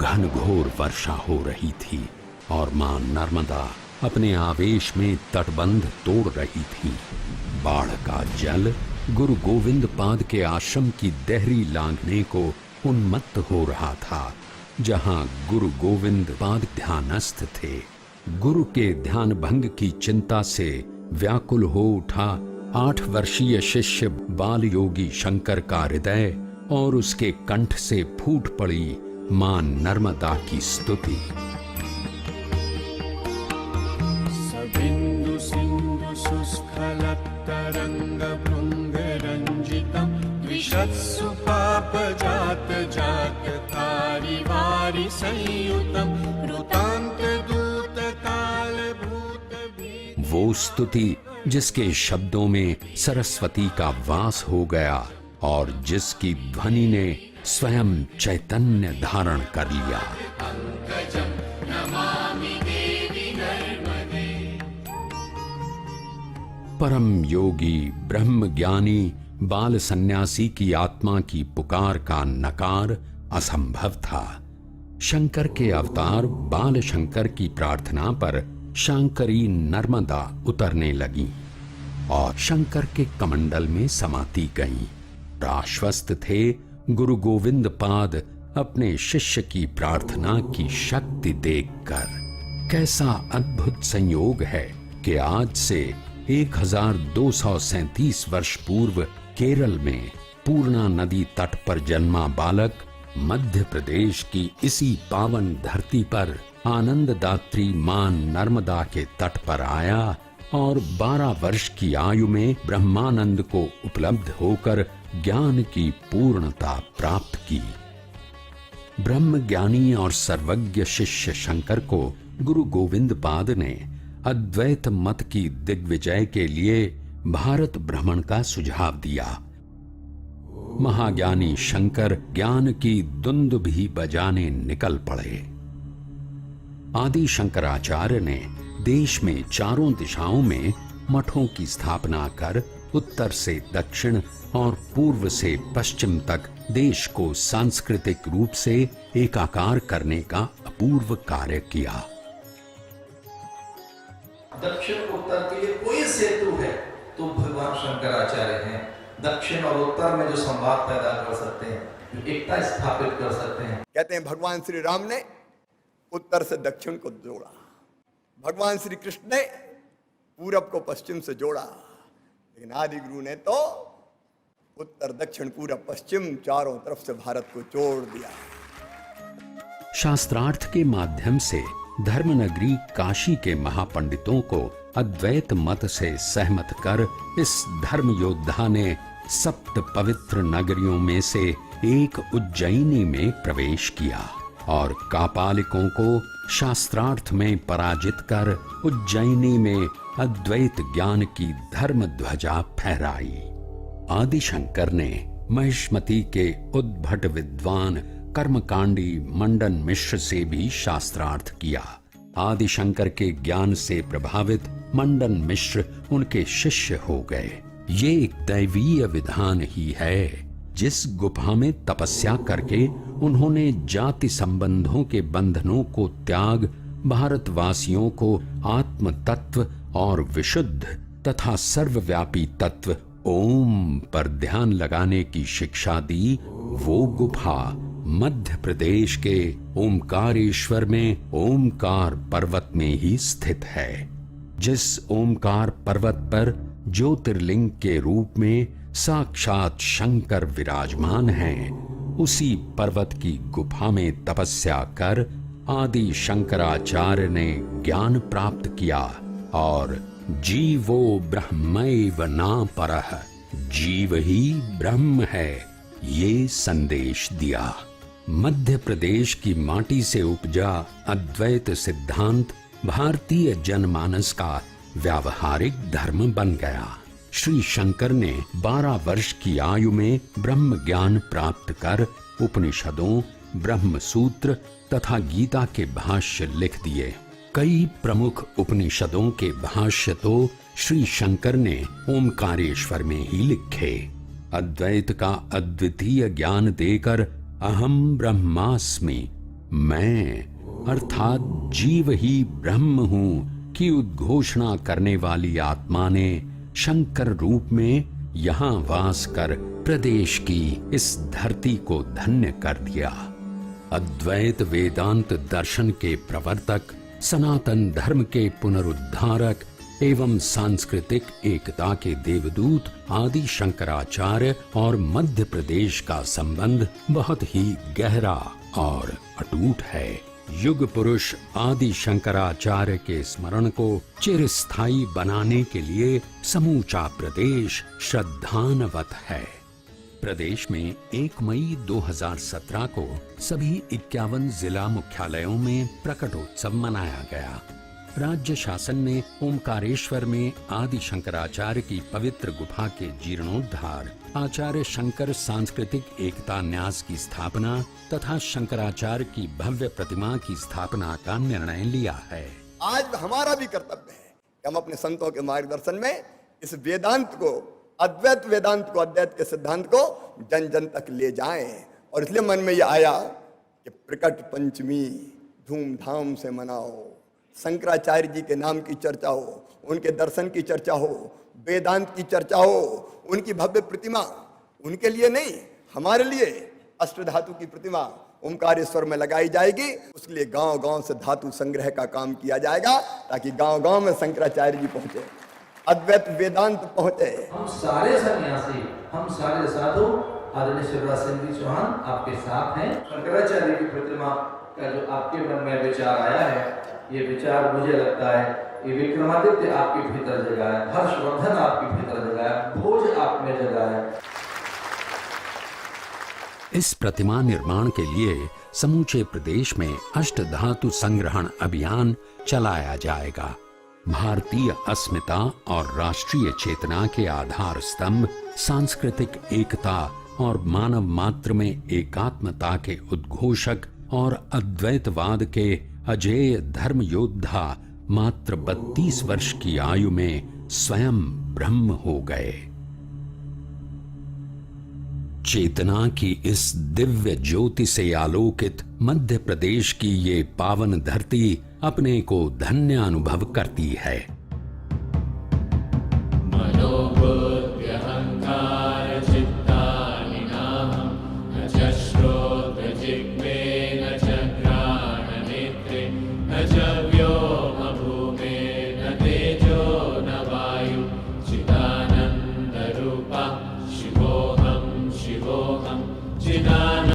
घनघोर वर्षा हो रही थी और मां नर्मदा अपने आवेश में तटबंध तोड़ रही थी। बाढ़ का जल गुरु गोविंद पाद के आश्रम की देहरी लांघने को उन्मत्त हो रहा था, जहां गुरु गोविंद पाद ध्यानस्थ थे। गुरु के ध्यान भंग की चिंता से व्याकुल हो उठा 8 वर्षीय शिष्य बाल योगी शंकर का हृदय, और उसके कंठ से फूट पड़ी मां नर्मदा की स्तुति। सबिंदु सिंधु सुस्खलत्तरंग भृंग रंजितम द्विषत्सु पाप जात जात तारि वारि संयुतम रुतांत दूत काल भूत भी। वो स्तुति जिसके शब्दों में सरस्वती का वास हो गया और जिसकी ध्वनि ने स्वयं चैतन्य धारण कर लिया। पंकजम नमामि देवी नर्मदे। परम योगी ब्रह्म ज्ञानी बाल सन्यासी की आत्मा की पुकार का नकार असंभव था। शंकर के अवतार बाल शंकर की प्रार्थना पर शांकरी नर्मदा उतरने लगी और शंकर के कमंडल में समाती गईं। आश्वस्त थे गुरु गोविंद पाद अपने शिष्य की प्रार्थना की शक्ति देखकर। कैसा अद्भुत संयोग है कि आज से 1237 वर्ष पूर्व केरल में पूर्णा नदी तट पर जन्मा बालक मध्य प्रदेश की इसी पावन धरती पर आनंददात्री मां नर्मदा के तट पर आया और 12 वर्ष की आयु में ब्रह्मानंद को उपलब्ध होकर ज्ञान की पूर्णता प्राप्त की। ब्रह्म ज्ञानी और सर्वज्ञ शिष्य शंकर को गुरु गोविंद पाद ने अद्वैत मत की दिग्विजय के लिए भारत भ्रमण का सुझाव दिया। महाज्ञानी शंकर ज्ञान की दुंदुभी बजाने निकल पड़े। आदि शंकराचार्य ने देश में चारों दिशाओं में मठों की स्थापना कर उत्तर से दक्षिण और पूर्व से पश्चिम तक देश को सांस्कृतिक रूप से एकाकार करने का अपूर्व कार्य किया। दक्षिण उत्तर के लिए कोई सेतु है तो भगवान शंकराचार्य हैं। दक्षिण और उत्तर में जो संवाद पैदा कर सकते हैं, जो एकता स्थापित कर सकते हैं। कहते हैं भगवान श्री राम ने उत्तर से दक्षिण को जोड़ा, भगवान श्री कृष्ण ने पूरब को पश्चिम से जोड़ा, लेकिन आदि गुरु ने तो उत्तर दक्षिण पूरब पश्चिम चारों तरफ से भारत को जोड़ दिया। शास्त्रार्थ के माध्यम से धर्मनगरी काशी के महापंडितों को अद्वैत मत से सहमत कर इस धर्म योद्धा ने सप्त पवित्र नगरियों में से एक उज्जैनी में प्रवेश किया और कापालिकों को शास्त्रार्थ में पराजित कर उज्जैनी में अद्वैत ज्ञान की धर्म ध्वजा फहराई। आदिशंकर ने महिष्मती के उद्भट विद्वान कर्मकांडी मंडन मिश्र से भी शास्त्रार्थ किया। आदिशंकर के ज्ञान से प्रभावित मंडन मिश्र उनके शिष्य हो गए। ये एक दैवीय विधान ही है। जिस गुफा में तपस्या करके उन्होंने जाति संबंधों के बंधनों को त्याग भारतवासियों को आत्म तत्व और विशुद्ध तथा सर्वव्यापी तत्व ओम पर ध्यान लगाने की शिक्षा दी, वो गुफा मध्य प्रदेश के ओमकारेश्वर में ओमकार पर्वत में ही स्थित है। जिस ओमकार पर्वत पर ज्योतिर्लिंग के रूप में साक्षात शंकर विराजमान हैं, उसी पर्वत की गुफा में तपस्या कर आदि शंकराचार्य ने ज्ञान प्राप्त किया और जीवो ब्रह्मैव न परः, जीव ही ब्रह्म है, ये संदेश दिया। मध्य प्रदेश की माटी से उपजा अद्वैत सिद्धांत भारतीय जनमानस का व्यावहारिक धर्म बन गया। श्री शंकर ने 12 वर्ष की आयु में ब्रह्म ज्ञान प्राप्त कर उपनिषदों, ब्रह्म सूत्र तथा गीता के भाष्य लिख दिए। कई प्रमुख उपनिषदों के भाष्य तो श्री शंकर ने ओमकारेश्वर में ही लिखे। अद्वैत का अद्वितीय ज्ञान देकर अहम ब्रह्मास्मि मैं अर्थात जीव ही ब्रह्म हूं की उद्घोषणा करने वाली आत्मा ने शंकर रूप में यहाँ वास कर प्रदेश की इस धरती को धन्य कर दिया। अद्वैत वेदांत दर्शन के प्रवर्तक, सनातन धर्म के पुनरुद्धारक एवं सांस्कृतिक एकता के देवदूत आदि शंकराचार्य और मध्य प्रदेश का संबंध बहुत ही गहरा और अटूट है। युग पुरुष आदि शंकराचार्य के स्मरण को चिरस्थायी बनाने के लिए समूचा प्रदेश श्रद्धानवत है। प्रदेश में 1 मई 2017 को सभी 51 जिला मुख्यालयों में प्रकटोत्सव मनाया गया। राज्य शासन ने ओमकारेश्वर में आदि शंकराचार्य की पवित्र गुफा के जीर्णोद्धार, आचार्य शंकर सांस्कृतिक एकता न्यास की स्थापना तथा शंकराचार्य की भव्य प्रतिमा की स्थापना का निर्णय लिया है। आज हमारा भी कर्तव्य है कि हम अपने संतों के मार्गदर्शन में इस वेदांत को, अद्वैत वेदांत को, अद्वैत के सिद्धांत को जन जन तक ले जाएं। और इसलिए मन में यह आया कि प्रकट पंचमी धूमधाम से मनाओ, शंकराचार्य जी के नाम की चर्चा हो, उनके दर्शन की चर्चा हो, वेदांत की चर्चा हो, उनकी भव्य प्रतिमा, उनके लिए नहीं हमारे लिए अष्टधातु की प्रतिमा ओमकारेश्वर में लगाई जाएगी। उसके लिए गांव गांव से धातु संग्रह का काम किया जाएगा ताकि गांव गांव में शंकराचार्य जी पहुंचे, अद्वैत वेदांत पहुंचे। हम सारे सन्यासी, हम सारे साधु आदरणीय शिवराज सिंह जी चौहान आपके साथ हैं। शंकराचार्य की प्रतिमा का जो आपके मन में विचार आया है, ये विचार मुझे लगता है ये विक्रमादित्य आपके भीतर जगा है, हर्षवर्धन आपके भीतर जगा है, भोज आप में जगा है। इस प्रतिमा निर्माण के लिए समूचे प्रदेश में अष्टधातु संग्रहण अभियान चलाया जाएगा। भारतीय अस्मिता और राष्ट्रीय चेतना के आधार स्तंभ, सांस्कृतिक एकता और मानव मात्र में एकात्मता के उद्घोषक और अद्वैतवाद के अजेय धर्म योद्धा मात्र 32 वर्ष की आयु में स्वयं ब्रह्म हो गए। चेतना की इस दिव्य ज्योति से आलोकित मध्य प्रदेश की ये पावन धरती अपने को धन्य अनुभव करती है।